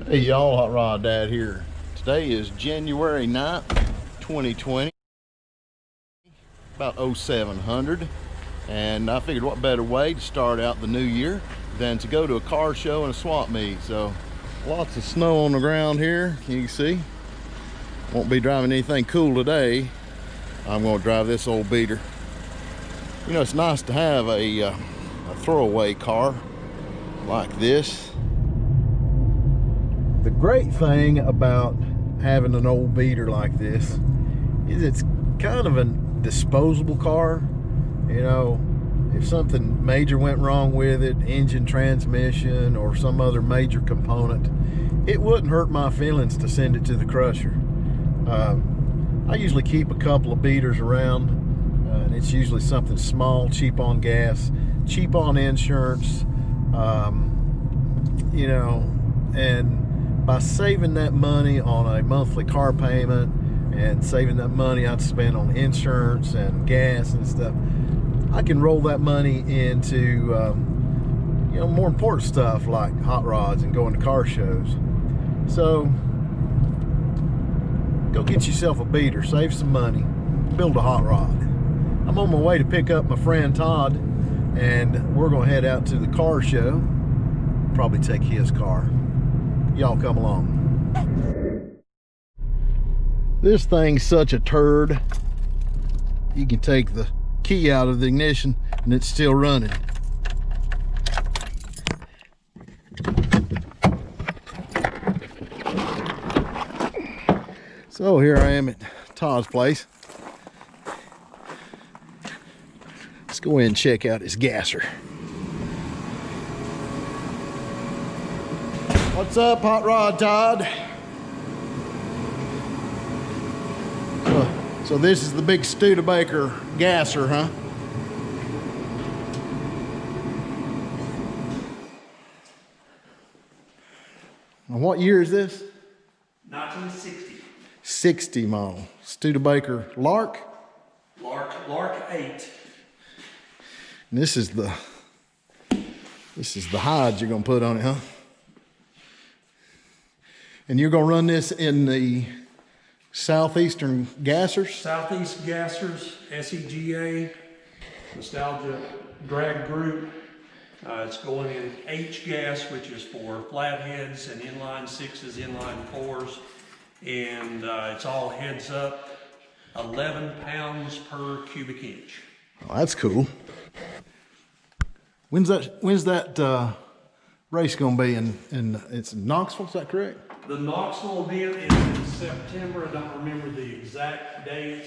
Hey y'all, Hot Rod Dad here. Today is January 9th, 2020, about 0700, and I figured what better way to start out the new year than to go to a car show and a swap meet. So lots of snow on the ground here, you can see. Won't be driving anything cool today. I'm going to drive this old beater. You know, it's nice to have a throwaway car like this. The great thing about having an old beater like this is it's kind of a disposable car. You know, if something major went wrong with it, engine, transmission, or some other major component, it wouldn't hurt my feelings to send it to the crusher. I usually keep a couple of beaters around, and it's usually something small, cheap on gas, cheap on insurance, you know, and by saving that money on a monthly car payment and saving that money I'd spend on insurance and gas and stuff, I can roll that money into you know, more important stuff like hot rods and going to car shows. So go get yourself a beater, save some money, build a hot rod. I'm on my way to pick up my friend Todd, and we're gonna head out to the car show, probably take his car. Y'all come along. This thing's such a turd. You can take the key out of the ignition and it's still running. So here I am at Todd's place. Let's go in and check out his gasser. What's up, Hot Rod Todd? So this is the big Studebaker gasser, huh? And what year is this? 1960. 60 model. Studebaker Lark? Lark 8. And this is the hide you're gonna put on it, huh? And you're gonna run this in the Southeastern gassers? Southeast gassers, SEGA, Nostalgia Drag Group. It's going in H gas, which is for flatheads and inline 6s, inline 4s. And it's all heads up, 11 pounds per cubic inch. Oh, that's cool. When's that race gonna be in it's in Knoxville, is that correct? The Knoxville event is in September. I don't remember the exact date,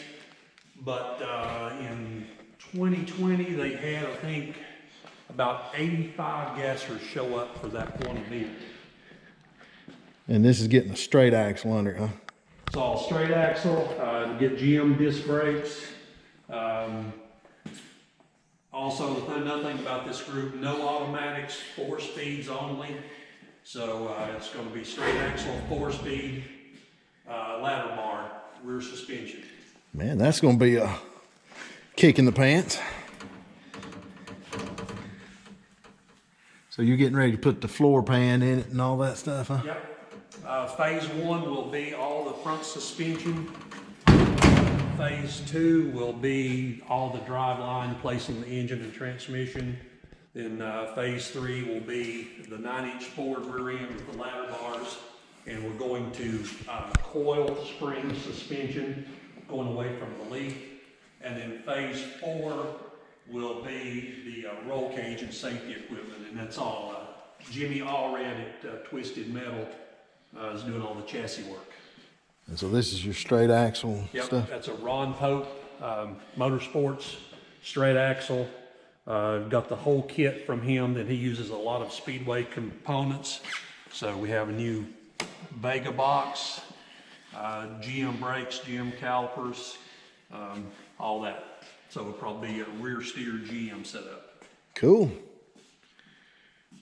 but in 2020 they had, I think, about 85 gassers show up for that one event. And this is getting a straight axle under it, huh? It's all straight axle, get GM disc brakes. Also, another thing about this group, no automatics, 4 speeds only. So it's going to be straight axle, 4-speed, ladder bar, rear suspension. Man, that's going to be a kick in the pants. So you're getting ready to put the floor pan in it and all that stuff, huh? Yep. Phase 1 will be all the front suspension. Phase 2 will be all the drive line, placing the engine and transmission. Then phase 3 will be the 9-inch forward rear end with the ladder bars, and we're going to coil spring suspension going away from the leaf. And then phase 4 will be the roll cage and safety equipment, and that's all Jimmy Allred at Twisted Metal is doing all the chassis work. And so this is your straight axle stuff? That's a Ron Pope Motorsports straight axle. Got the whole kit from him that he uses a lot of Speedway components. So we have a new Vega box, GM brakes, GM calipers, all that. So it'll probably be a rear steer GM setup. Cool.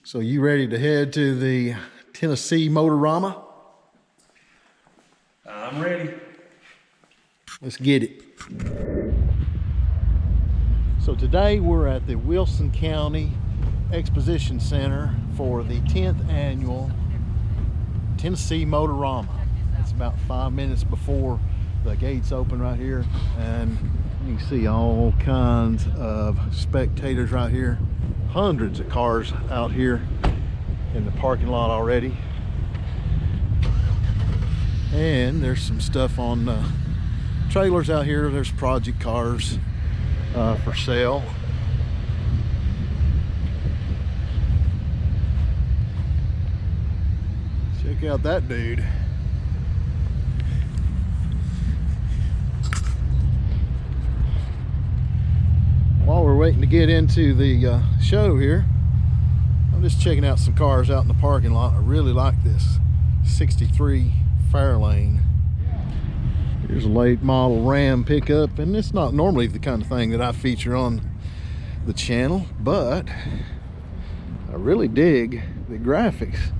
So you ready to head to the Tennessee Motorama? I'm ready. Let's get it. So today we're at the Wilson County Exposition Center for the 10th annual Tennessee Motorama. It's about 5 minutes before the gates open right here, and you can see all kinds of spectators right here. Hundreds of cars out here in the parking lot already. And there's some stuff on trailers out here. There's project cars for sale. Check out that dude. While we're waiting to get into the show here, I'm just checking out some cars out in the parking lot. I really like this 63 Fairlane. Here's a late model Ram pickup, and it's not normally the kind of thing that I feature on the channel, but I really dig the graphics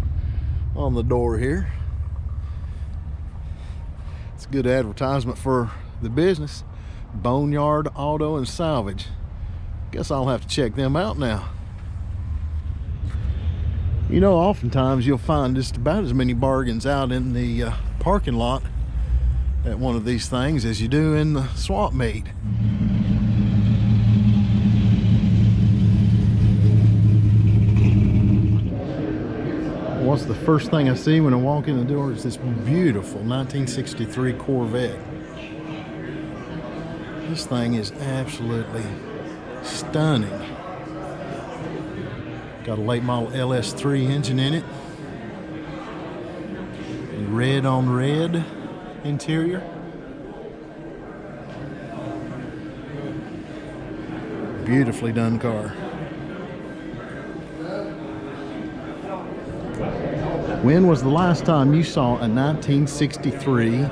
on the door here. It's a good advertisement for the business. Boneyard Auto and Salvage. Guess I'll have to check them out now. You know, oftentimes you'll find just about as many bargains out in the parking lot at one of these things as you do in the swap meet. What's the first thing I see when I walk in the door is this beautiful 1963 Corvette. This thing is absolutely stunning. Got a late model LS3 engine in it. Red on red interior. Beautifully done car. When was the last time you saw a 1963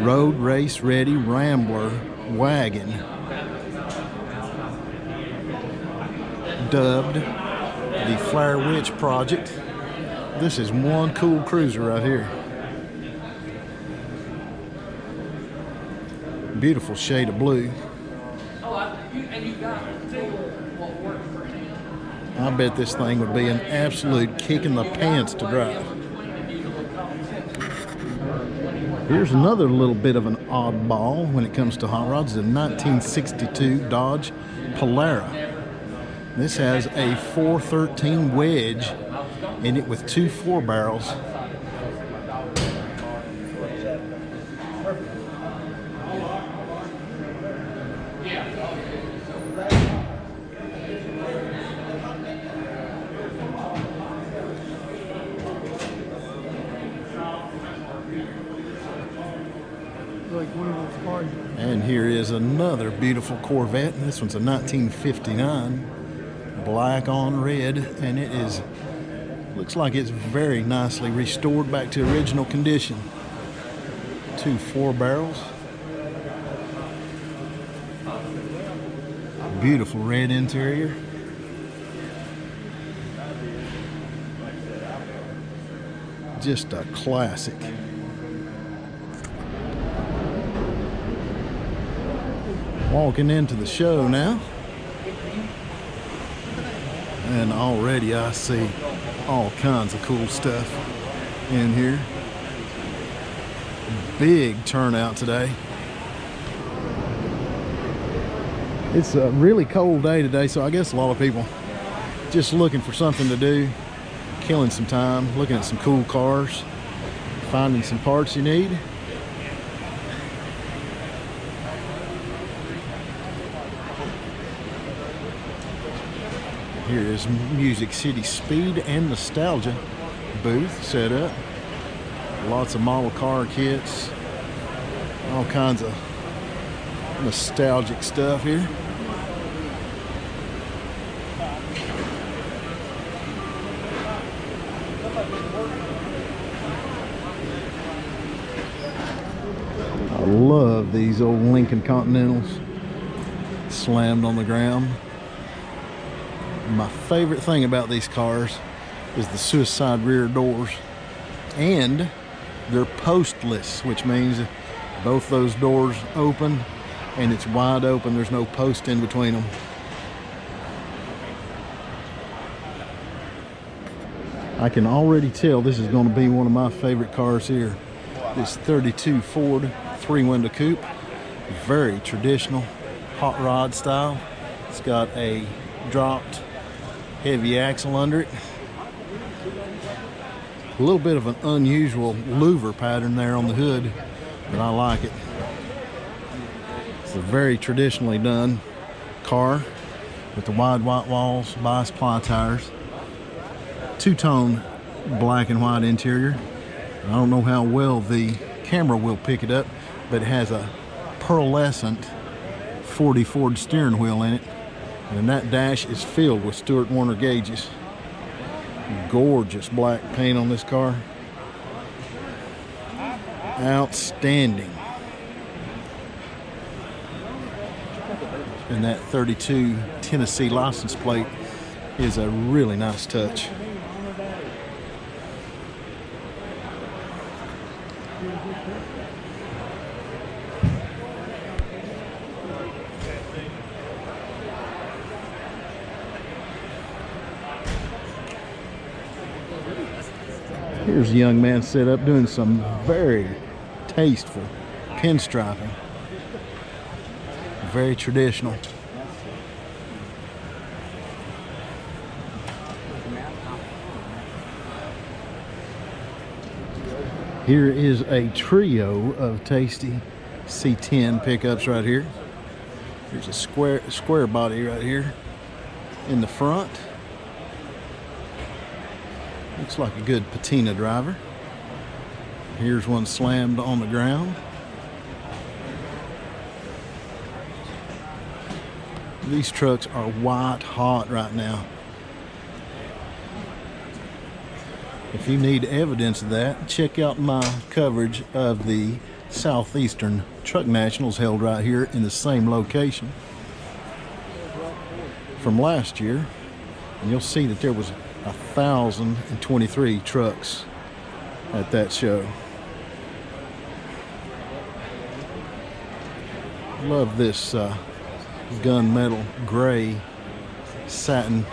road race ready Rambler wagon dubbed the Flare Witch Project? This is one cool cruiser right here. Beautiful shade of blue. I bet this thing would be an absolute kick in the pants to drive. Here's another little bit of an oddball when it comes to hot rods. It's a 1962 Dodge Polara. This has a 413 wedge in it with two 4-barrels. And here is another beautiful Corvette. This one's a 1959. Black on red, and it is looks like it's very nicely restored back to original condition. Two 4-barrels. Beautiful red interior. Just a classic. Walking into the show now, and already I see all kinds of cool stuff in here. Big turnout today. It's a really cold day today, so I guess a lot of people just looking for something to do, killing some time, looking at some cool cars, finding some parts you need. Here is Music City Speed and Nostalgia booth set up. Lots of model car kits, all kinds of nostalgic stuff here. I love these old Lincoln Continentals slammed on the ground. My favorite thing about these cars is the suicide rear doors, and they're postless, which means both those doors open and it's wide open. There's no post in between them. I can already tell this is going to be one of my favorite cars here. This 32 Ford 3-window coupe. Very traditional hot rod style. It's got a dropped heavy axle under it. A little bit of an unusual louver pattern there on the hood, but I like it. It's a very traditionally done car with the wide white walls, bias ply tires, two-tone black and white interior. I don't know how well the camera will pick it up, but it has a pearlescent 40 Ford steering wheel in it, and that dash is filled with Stewart Warner gauges. Gorgeous black paint on this car. Outstanding. And that 32 Tennessee license plate is a really nice touch. Here's a young man set up doing some very tasteful pinstriping. Very traditional. Here is a trio of tasty C10 pickups right here. There's a square body right here in the front. Looks like a good patina driver. Here's one slammed on the ground. These trucks are white hot right now. If you need evidence of that, check out my coverage of the Southeastern Truck Nationals held right here in the same location from last year, and you'll see that there was 1,023 trucks at that show. Love this gunmetal gray satin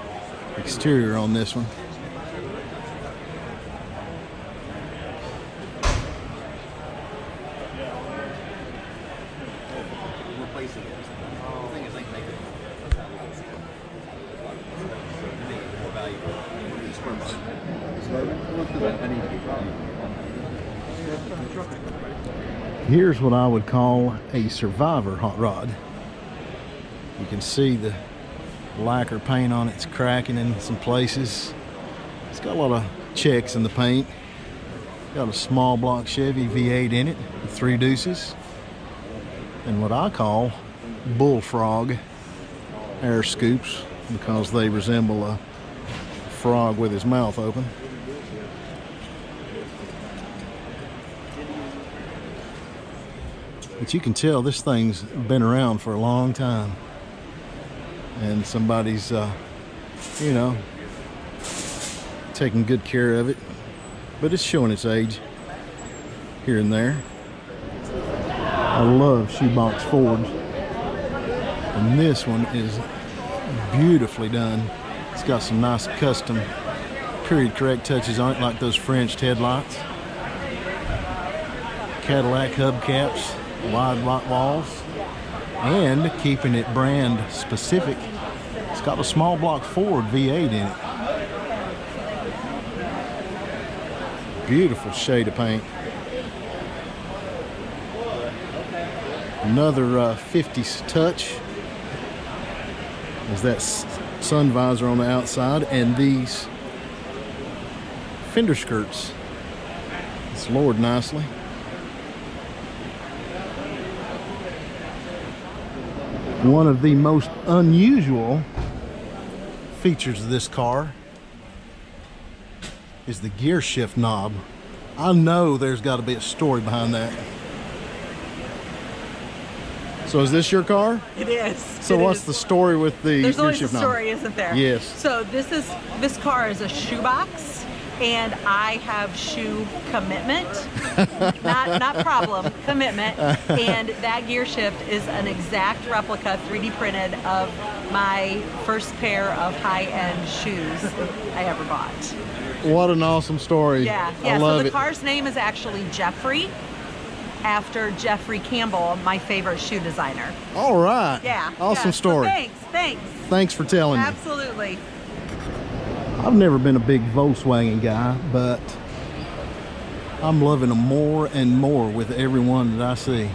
exterior on this one. Here's what I would call a survivor hot rod. You can see the lacquer paint on it. It's cracking in some places. It's got a lot of checks in the paint. Got a small block Chevy V8 in it with 3 deuces and what I call bullfrog air scoops because they resemble a frog with his mouth open. But you can tell this thing's been around for a long time, and somebody's you know, taking good care of it, but it's showing its age here and there. I love shoebox Fords, and this one is beautifully done. It's got some nice custom period correct touches on it, like those Frenched headlights, Cadillac hubcaps, wide white walls, and keeping it brand specific, it's got a small block Ford V8 in it. Beautiful shade of paint. Another 50s touch is that sun visor on the outside, and these fender skirts. It's lowered nicely. One of the most unusual features of this car is the gear shift knob. I know there's got to be a story behind that. So is this your car? It is. So what's the story with the There's gear always a shift knob? story, isn't there? Yes. So this car is a shoebox, and I have shoe commitment, not problem, commitment. And that gear shift is an exact replica, 3D printed, of my first pair of high-end shoes I ever bought. What an awesome story. Yeah, I so love the it. car's name is actually Jeffrey, after Jeffrey Campbell, my favorite shoe designer. All right. Yeah. Awesome yeah. story. So thanks. Thanks for telling me. Absolutely. I've never been a big Volkswagen guy, but I'm loving them more and more with every one that I see.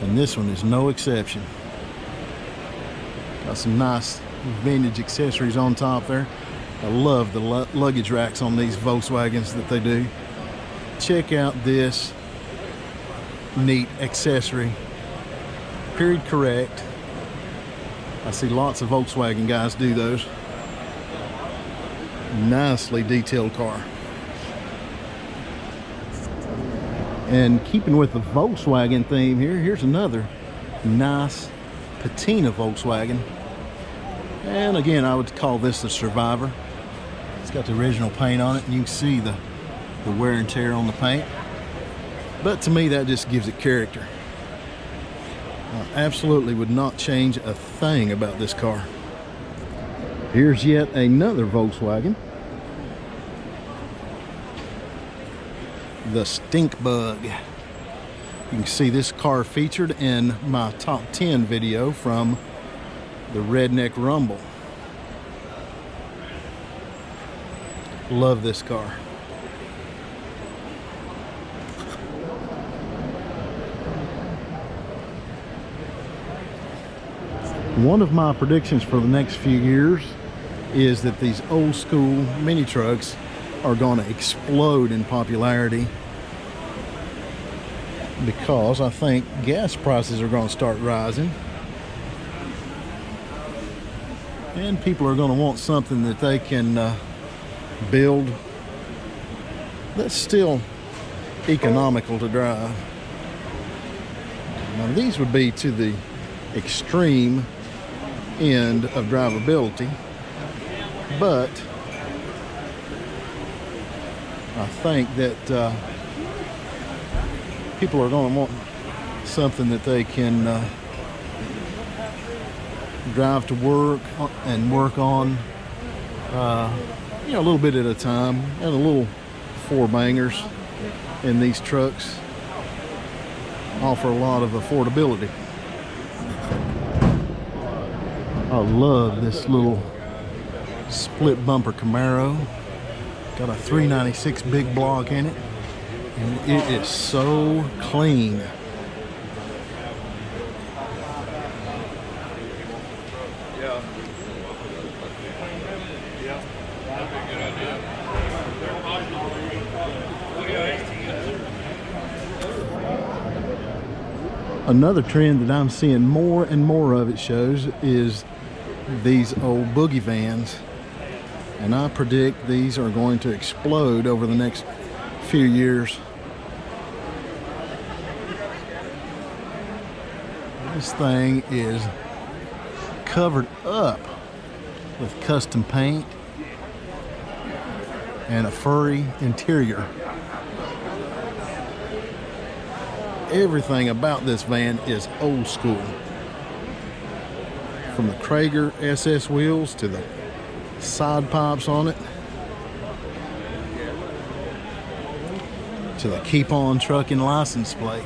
And this one is no exception. Got some nice vintage accessories on top there. I love the luggage racks on these Volkswagens that they do. Check out this neat accessory. Period correct. I see lots of Volkswagen guys do those. Nicely detailed car. And keeping with the Volkswagen theme here, here's another nice patina Volkswagen. And again, I would call this the Survivor. It's got the original paint on it, and you can see the wear and tear on the paint. But to me, that just gives it character. I absolutely would not change a thing about this car. Here's yet another Volkswagen. The Stink Bug. You can see this car featured in my top 10 video from the Redneck Rumble. Love this car. One of my predictions for the next few years is that these old school mini trucks are going to explode in popularity, because I think gas prices are going to start rising and people are going to want something that they can build that's still economical to drive. Now these would be to the extreme end of drivability, but I think that people are going to want something that they can drive to work and work on, you know, a little bit at a time, and a little four bangers in these trucks offer a lot of affordability. I love this little split bumper Camaro. Got a 396 big block in it, and it is so clean. Another trend that I'm seeing more and more of, it shows, is these old Boogie vans. And I predict these are going to explode over the next few years. This thing is covered up with custom paint and a furry interior. Everything about this van is old school. From the Krager SS wheels to the side pipes on it, to the Keep On Trucking license plate.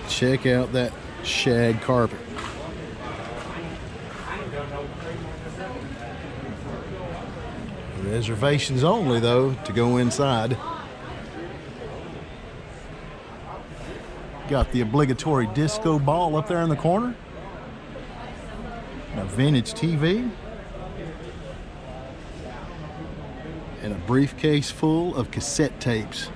Check out that shag carpet. Reservations only, though, to go inside. Got the obligatory disco ball up there in the corner. A vintage TV. And a briefcase full of cassette tapes.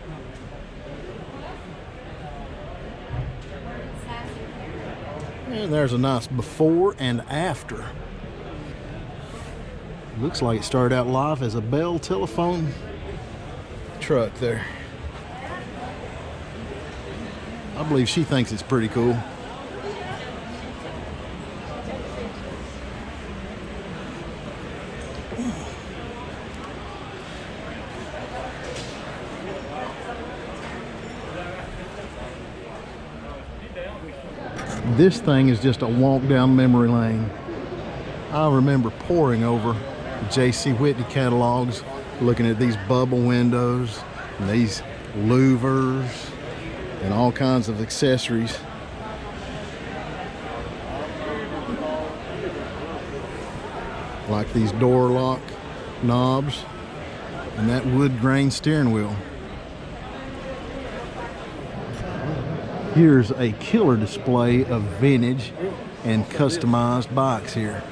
And there's a nice before and after. Looks like it started out live as a Bell telephone truck there. I believe she thinks it's pretty cool. This thing is just a walk down memory lane. I remember poring over the J.C. Whitney catalogs, looking at these bubble windows and these louvers and all kinds of accessories. Like these door lock knobs and that wood grain steering wheel. Here's a killer display of vintage and customized bikes here.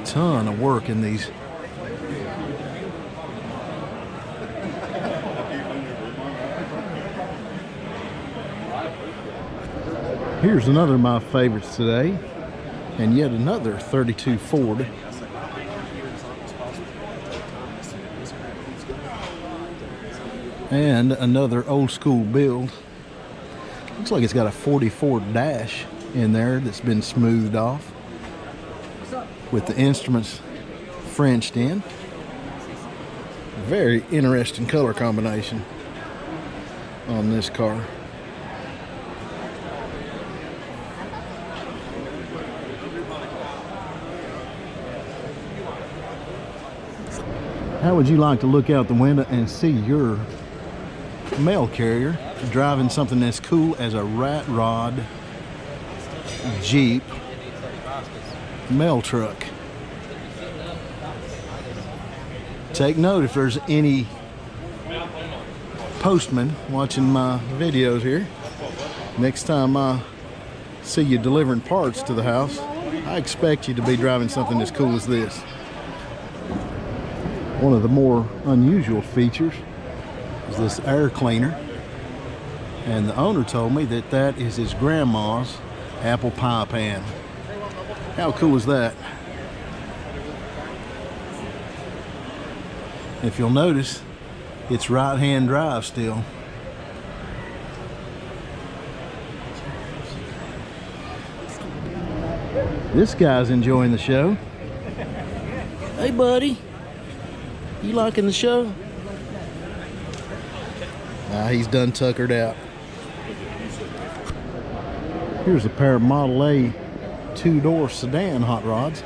Ton of work in these. Here's another of my favorites today, and yet another 32 Ford. And another old school build. Looks like it's got a 44 dash in there that's been smoothed off with the instruments Frenched in. Very interesting color combination on this car. How would you like to look out the window and see your mail carrier driving something as cool as a rat rod Jeep mail truck? Take note if there's any postman watching my videos here. Next time I see you delivering parts to the house, I expect you to be driving something as cool as this. One of the more unusual features is this air cleaner, and the owner told me that that is his grandma's apple pie pan. How cool is that? If you'll notice, it's right-hand drive still. This guy's enjoying the show. Hey buddy, you liking the show? Nah, he's done tuckered out. Here's a pair of Model A two-door sedan hot rods.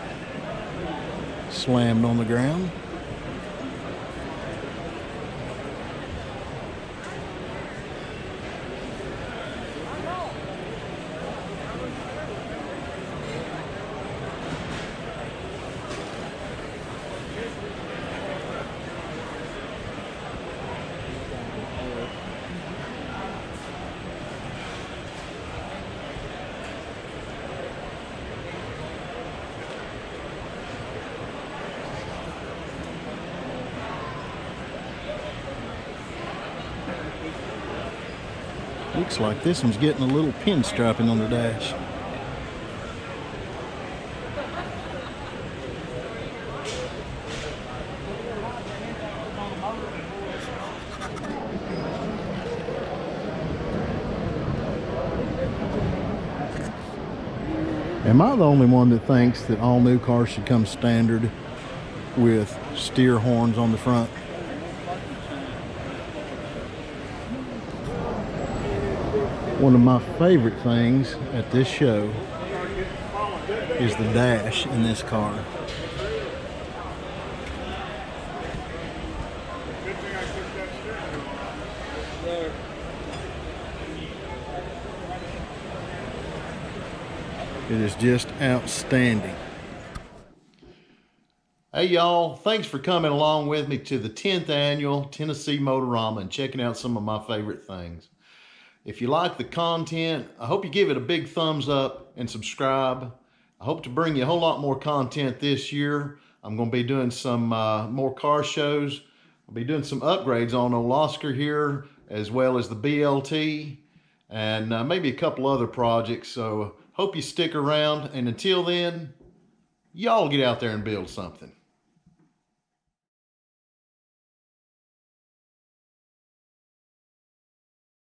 Slammed on the ground. Looks like this one's getting a little pinstriping on the dash. Am I the only one that thinks that all new cars should come standard with steer horns on the front? One of my favorite things at this show is the dash in this car. It is just outstanding. Hey y'all, thanks for coming along with me to the 10th annual Tennessee Motorama and checking out some of my favorite things. If you like the content, I hope you give it a big thumbs up and subscribe. I hope to bring you a whole lot more content this year. I'm going to be doing some more car shows. I'll be doing some upgrades on old Oscar here, as well as the BLT, and maybe a couple other projects. So hope you stick around, and until then, y'all get out there and build something.